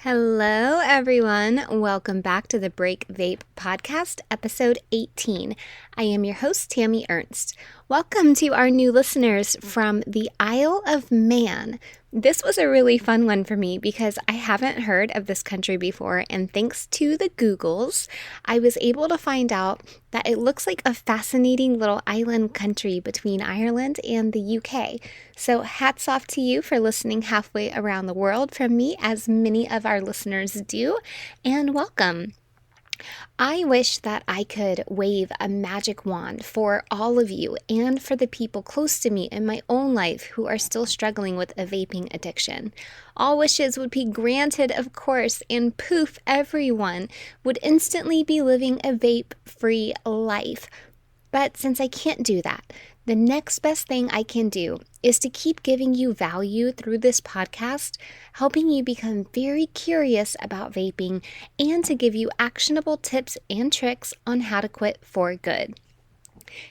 Hello, everyone. Welcome back to the Break Vape podcast, episode 18. I am your host, Tami Ernst. Welcome to our new listeners from the Isle of Man. This was a really fun one for me because I haven't heard of this country before, and thanks to the Googles, I was able to find out that it looks like a fascinating little island country between Ireland and the UK. So hats off to you for listening halfway around the world from me, as many of our listeners do, and welcome. I wish that I could wave a magic wand for all of you and for the people close to me in my own life who are still struggling with a vaping addiction. All wishes would be granted, of course, and poof, everyone would instantly be living a vape-free life. But since I can't do that, the next best thing I can do is to keep giving you value through this podcast, helping you become very curious about vaping, and to give you actionable tips and tricks on how to quit for good.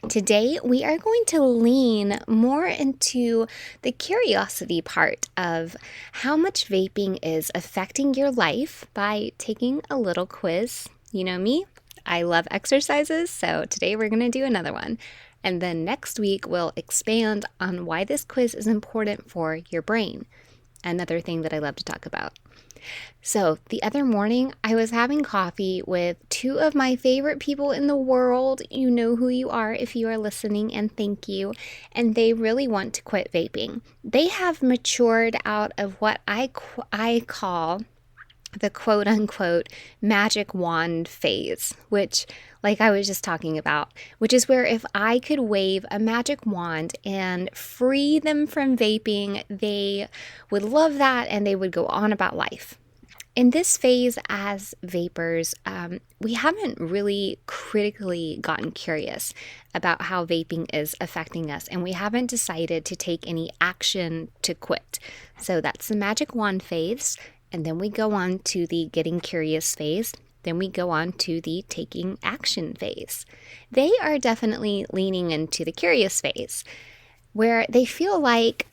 Today, we are going to lean more into the curiosity part of how much vaping is affecting your life by taking a little quiz. You know me, I love exercises, so today we're going to do another one. And then next week, we'll expand on why this quiz is important for your brain. Another thing that I love to talk about. So the other morning, I was having coffee with two of my favorite people in the world. You know who you are if you are listening, and thank you. And they really want to quit vaping. They have matured out of what I call the quote-unquote magic wand phase, which, like I was just talking about, which is where if I could wave a magic wand and free them from vaping, they would love that and they would go on about life. In this phase as vapors, we haven't really critically gotten curious about how vaping is affecting us, and we haven't decided to take any action to quit. So that's the magic wand phase. And then we go on to the getting curious phase. Then we go on to the taking action phase. They are definitely leaning into the curious phase, where they feel like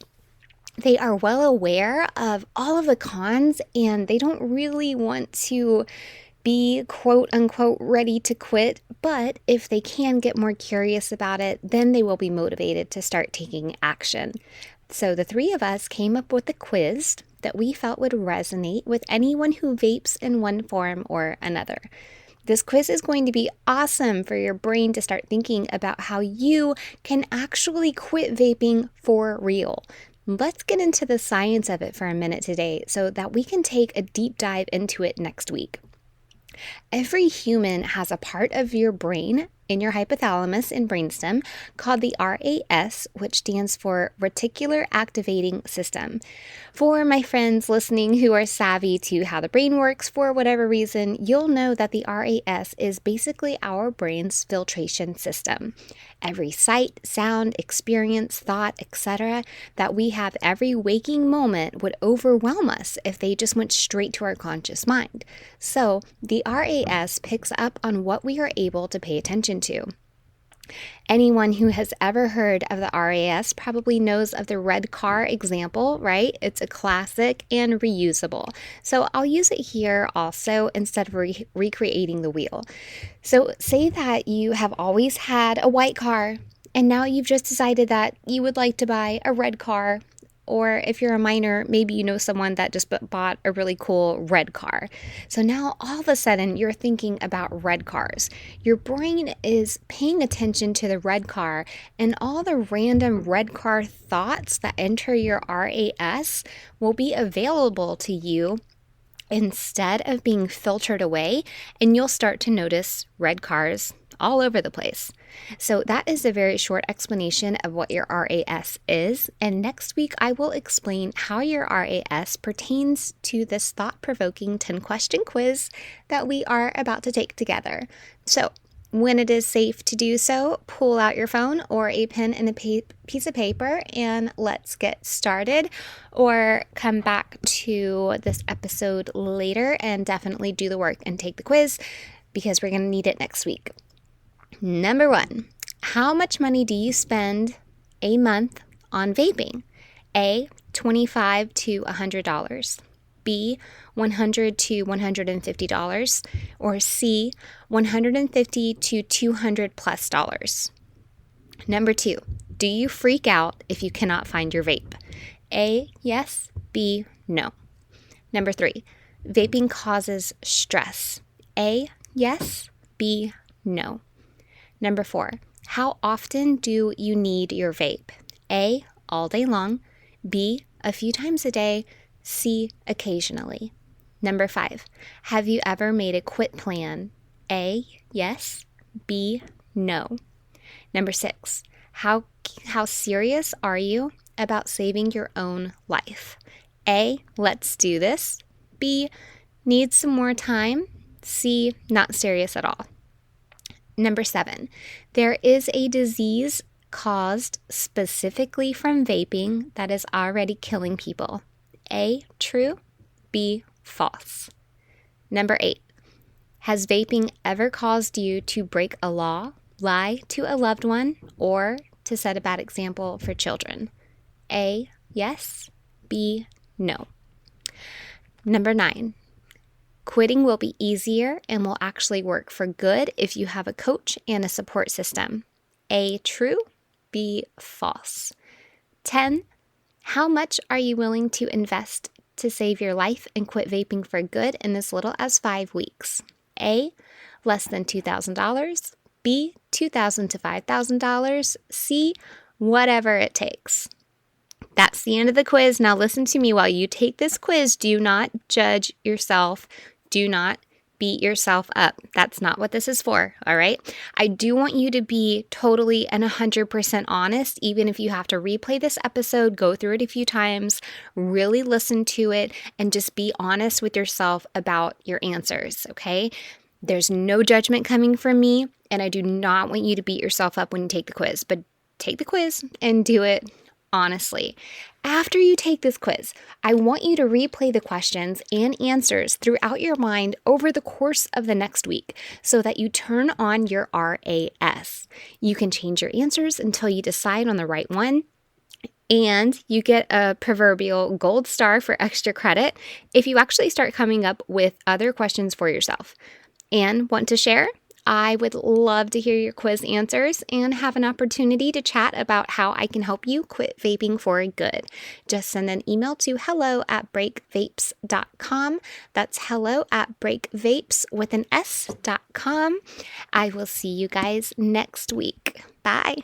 they are well aware of all of the cons and they don't really want to be quote unquote ready to quit. But if they can get more curious about it, then they will be motivated to start taking action. So the three of us came up with a quiz that we felt would resonate with anyone who vapes in one form or another. This quiz is going to be awesome for your brain to start thinking about how you can actually quit vaping for real. Let's get into the science of it for a minute today so that we can take a deep dive into it next week. Every human has a part of your brain in your hypothalamus and brainstem called the RAS, which stands for Reticular Activating System. For my friends listening who are savvy to how the brain works for whatever reason, you'll know that the RAS is basically our brain's filtration system. Every sight, sound, experience, thought, etc. that we have every waking moment would overwhelm us if they just went straight to our conscious mind. So the RAS picks up on what we are able to pay attention to. Anyone who has ever heard of the RAS probably knows of the red car example, right? It's a classic and reusable. So I'll use it here also instead of recreating the wheel. So say that you have always had a white car and now you've just decided that you would like to buy a red car. Or if you're a minor, maybe you know someone that just bought a really cool red car. So now all of a sudden you're thinking about red cars. Your brain is paying attention to the red car, and all the random red car thoughts that enter your RAS will be available to you instead of being filtered away, and you'll start to notice red cars all over the place. So that is a very short explanation of what your RAS is, and next week I will explain how your RAS pertains to this thought-provoking 10-question quiz that we are about to take together. So when it is safe to do so, pull out your phone or a pen and a piece of paper and let's get started, or come back to this episode later and definitely do the work and take the quiz because we're going to need it next week. Number 1, how much money do you spend a month on vaping? A, $25 to $100. B, $100 to $150, or C, $150 to $200 plus dollars? Number 2, do you freak out if you cannot find your vape? A, yes, B, no. Number 3, vaping causes stress. A, yes, B, no. Number 4, how often do you need your vape? A, all day long, B, a few times a day, C, occasionally. Number 5, have you ever made a quit plan? A, yes, B, no. Number 6, how serious are you about saving your own life? A, let's do this. B, need some more time. C, not serious at all. Number 7, there is a disease caused specifically from vaping that is already killing people. A, true. B, false. Number 8, has vaping ever caused you to break a law, lie to a loved one, or to set a bad example for children? A, yes. B, no. Number 9, quitting will be easier and will actually work for good if you have a coach and a support system. A, true. B, false. 10, how much are you willing to invest to save your life and quit vaping for good in as little as 5 weeks? A, less than $2,000. B, $2,000 to $5,000. C, whatever it takes. That's the end of the quiz. Now listen to me while you take this quiz. Do not judge yourself. Do not beat yourself up. That's not what this is for, all right? I do want you to be totally and 100% honest, even if you have to replay this episode, go through it a few times, really listen to it, and just be honest with yourself about your answers, okay? There's no judgment coming from me, and I do not want you to beat yourself up when you take the quiz, but take the quiz and do it honestly. After you take this quiz, I want you to replay the questions and answers throughout your mind over the course of the next week so that you turn on your RAS. You can change your answers until you decide on the right one, and you get a proverbial gold star for extra credit if you actually start coming up with other questions for yourself. And want to share? I would love to hear your quiz answers and have an opportunity to chat about how I can help you quit vaping for good. Just send an email to hello@breakvapes.com. That's hello@breakvapes with an S.com. I will see you guys next week. Bye.